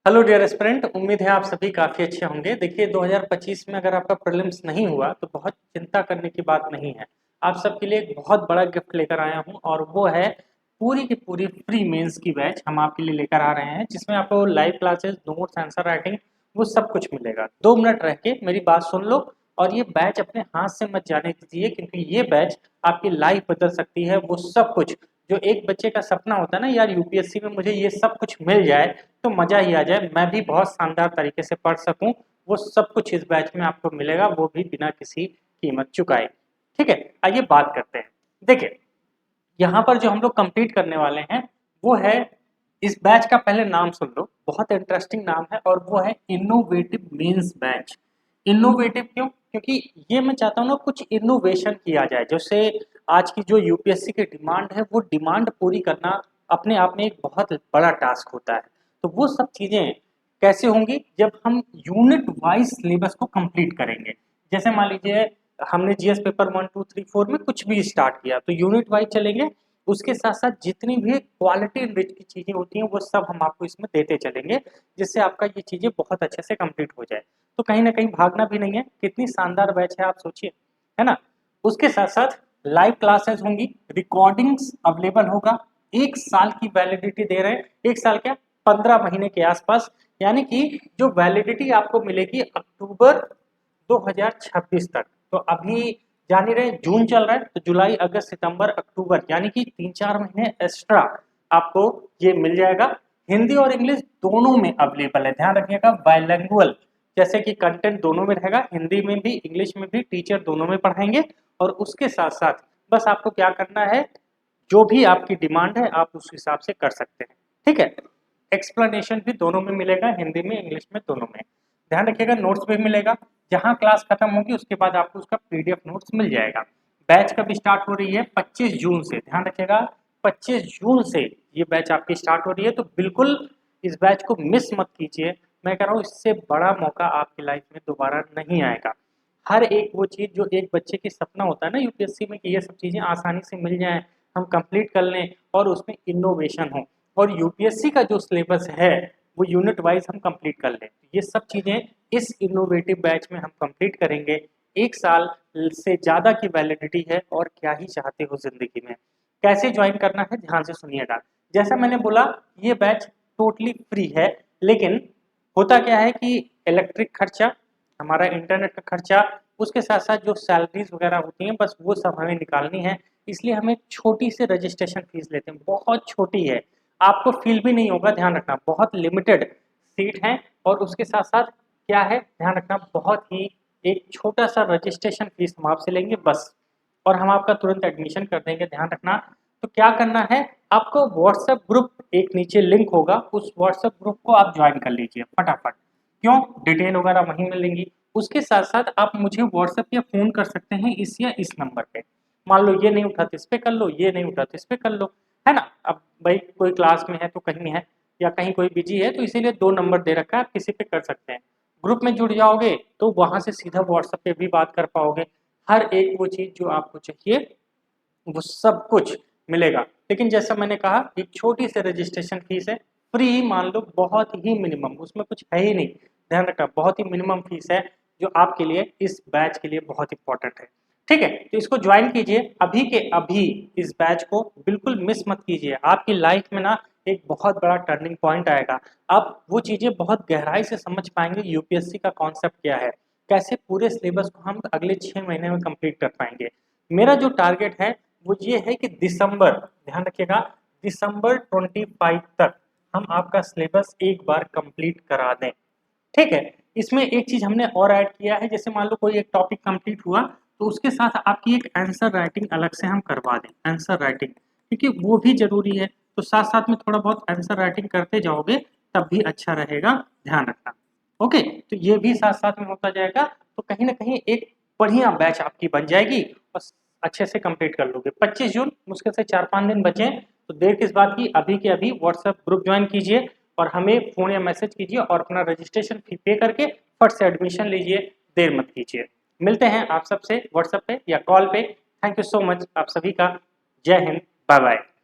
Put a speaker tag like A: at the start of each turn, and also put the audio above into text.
A: Hello dear aspirant, उम्मीद है आप सभी काफ़ी अच्छे होंगे। देखिए 2025 में अगर आपका प्रीलिम्स नहीं हुआ तो बहुत चिंता करने की बात नहीं है। आप सबके लिए एक बहुत बड़ा गिफ्ट लेकर आया हूं और वो है पूरी की पूरी फ्री मेंस की बैच हम आपके लिए लेकर आ रहे हैं, जिसमें आपको live classes, notes, answer writing वो सब कुछ मिलेगा। 2 मिनट रह के मेरी बात सुन लो और ये बैच अपने हाथ से मत जाने दीजिए, क्योंकि ये बैच आपकी लाइफ बदल सकती है। वो सब कुछ जो एक बच्चे का सपना होता है ना, यार यूपीएससी में मुझे ये सब कुछ मिल जाए तो मजा ही आ जाए, मैं भी बहुत शानदार तरीके से पढ़ सकूं, वो सब कुछ इस बैच में आपको मिलेगा, वो भी बिना किसी कीमत चुकाए। ठीक है, आइए बात करते हैं। देखिए यहाँ पर जो हम लोग कंप्लीट करने वाले हैं वो है, इस बैच का पहले नाम सुन लो, बहुत इंटरेस्टिंग नाम है और वो है इनोवेटिव मेंस बैच। इनोवेटिव क्यों? क्योंकि ये मैं चाहता हूँ ना कुछ इनोवेशन किया जाए, जैसे आज की जो यूपीएससी की डिमांड है वो डिमांड पूरी करना अपने आप में एक बहुत बड़ा टास्क होता है। तो वो सब चीजें कैसे होंगी जब हम यूनिट वाइज सिलेबस को कंप्लीट करेंगे। जैसे मान लीजिए हमने जीएस पेपर 1 2 3 4 में कुछ भी स्टार्ट किया तो यूनिट वाइज चलेंगे, उसके साथ साथ जितनी भी क्वालिटी इनरिच की चीजें होती हैं वो सब हम आपको इसमें देते चलेंगे, जिससे आपका ये चीजें बहुत अच्छे से कंप्लीट हो जाए। तो कहीं ना कहीं भागना भी नहीं है। कितनी शानदार बैच है आप सोचिए, है ना। उसके साथ साथ लाइव क्लासेस होंगी, रिकॉर्डिंग्स अवेलेबल होगा, 1 साल की वैलिडिटी दे रहे हैं। 1 साल क्या, 15 महीने के आसपास, यानी कि जो वैलिडिटी आपको मिलेगी अक्टूबर 2026 तक। तो अभी जान ही रहे जून चल रहा है, तो जुलाई, अगस्त, सितंबर, अक्टूबर, यानी कि 3 4 महीने एक्स्ट्रा आपको ये मिल जाएगा। हिंदी और इंग्लिश दोनों में अवेलेबल है, ध्यान रखिएगा, बाइलिंगुअल, जैसे कि कंटेंट दोनों में रहेगा, हिंदी में भी इंग्लिश में भी, टीचर दोनों में पढ़ाएंगे। और उसके साथ साथ बस आपको क्या करना है, जो भी आपकी डिमांड है आप उस हिसाब से कर सकते हैं। ठीक है, एक्सप्लेनेशन भी दोनों में मिलेगा, हिंदी में इंग्लिश में दोनों में। ध्यान रखिएगा नोट्स भी मिलेगा, जहां क्लास खत्म होगी उसके बाद आपको उसका पीडीएफ नोट्स मिल जाएगा। बैच कब स्टार्ट हो रही है? 25 जून से, ध्यान रखिएगा 25 जून से ये बैच आपकी स्टार्ट हो रही है। तो बिल्कुल इस बैच को मिस मत कीजिए। मैं कह रहा हूँ इससे बड़ा मौका आपकी लाइफ में दोबारा नहीं आएगा। हर एक वो चीज़ जो एक बच्चे की सपना होता है ना यूपीएससी में, कि ये सब चीज़ें आसानी से मिल जाएं, हम कंप्लीट कर लें और उसमें इनोवेशन हो, और यूपीएससी का जो सिलेबस है वो यूनिट वाइज हम कंप्लीट कर लें। ये सब चीज़ें इस इनोवेटिव बैच में हम कंप्लीट करेंगे। 1 साल से ज़्यादा की वैलिडिटी है, और क्या ही चाहते हो ज़िंदगी में। कैसे ज्वाइन करना है ध्यान से सुनिएगा। जैसा मैंने बोला ये बैच टोटली फ्री है, लेकिन होता क्या है कि इलेक्ट्रिक खर्चा, हमारा इंटरनेट का खर्चा, उसके साथ साथ जो सैलरीज वगैरह होती हैं बस वो सब हमें निकालनी है। इसलिए हम एक छोटी सी रजिस्ट्रेशन फीस लेते हैं, बहुत छोटी है, आपको फील भी नहीं होगा। ध्यान रखना बहुत लिमिटेड सीट हैं, और उसके साथ साथ क्या है ध्यान रखना, बहुत ही एक छोटा सा रजिस्ट्रेशन फीस हम आपसे लेंगे बस, और हम आपका तुरंत एडमिशन कर देंगे। ध्यान रखना। तो क्या करना है, आपको व्हाट्सएप ग्रुप, एक नीचे लिंक होगा, उस व्हाट्सएप ग्रुप को आप ज्वाइन कर लीजिए फटाफट। क्यों? डिटेल वगैरह वहीं मिलेंगी। उसके साथ साथ आप मुझे व्हाट्सएप या फोन कर सकते हैं इस या इस नंबर पे। मान लो ये नहीं उठा तो इस पे कर लो, ये नहीं उठा तो इस पे कर लो, है ना। अब भाई कोई क्लास में है तो कहीं है, या कहीं कोई बिजी है, तो इसीलिए 2 नंबर दे रखा है, आप किसी पे कर सकते हैं। ग्रुप में जुड़ जाओगे तो वहां से सीधा व्हाट्सएप पे भी बात कर पाओगे। हर एक वो चीज जो आपको चाहिए वो सब कुछ मिलेगा। लेकिन जैसा मैंने कहा एक छोटी सी रजिस्ट्रेशन फीस है, फ्री मान लो, बहुत ही मिनिमम, उसमें कुछ है ही नहीं। ध्यान रखना बहुत ही मिनिमम फीस है, जो आपके लिए इस बैच के लिए बहुत इंपॉर्टेंट है। ठीक है, तो इसको ज्वाइन कीजिए अभी के अभी। इस बैच को बिल्कुल मिस मत कीजिए, आपकी लाइफ में ना एक बहुत बड़ा टर्निंग पॉइंट आएगा। आप वो चीजें बहुत गहराई से समझ पाएंगे, यूपीएससी का कॉन्सेप्ट क्या है, कैसे पूरे सिलेबस को हम अगले 6 महीने में कंप्लीट कर पाएंगे। मेरा जो टारगेट है वो ये है कि दिसंबर, ध्यान रखिएगा, दिसंबर 25 तक हम आपका सिलेबस एक बार कंप्लीट करा दें। ठीक है, इसमें एक चीज हमने और ऐड किया है, जैसे मान लो कोई एक टॉपिक कंप्लीट हुआ तो उसके साथ आपकी एक आंसर राइटिंग अलग से हम करवा दें, आंसर राइटिंग, क्योंकि वो भी जरूरी है। तो साथ साथ में थोड़ा बहुत आंसर राइटिंग करते जाओगे तब भी अच्छा रहेगा, ध्यान रखना। ओके, तो ये भी साथ साथ में होता जाएगा, तो कहीं ना कहीं एक बढ़िया बैच आपकी बन जाएगी और अच्छे से कंप्लीट कर लोगे। 25 जून, मुश्किल से 4 5 दिन बचे, तो देर किस बात की, अभी के अभी व्हाट्सएप ग्रुप ज्वाइन कीजिए और हमें फोन या मैसेज कीजिए और अपना रजिस्ट्रेशन फी पे करके फट से एडमिशन लीजिए, देर मत कीजिए। मिलते हैं आप सबसे व्हाट्सएप पे या कॉल पे। थैंक यू सो मच आप सभी का। जय हिंद, बाय बाय।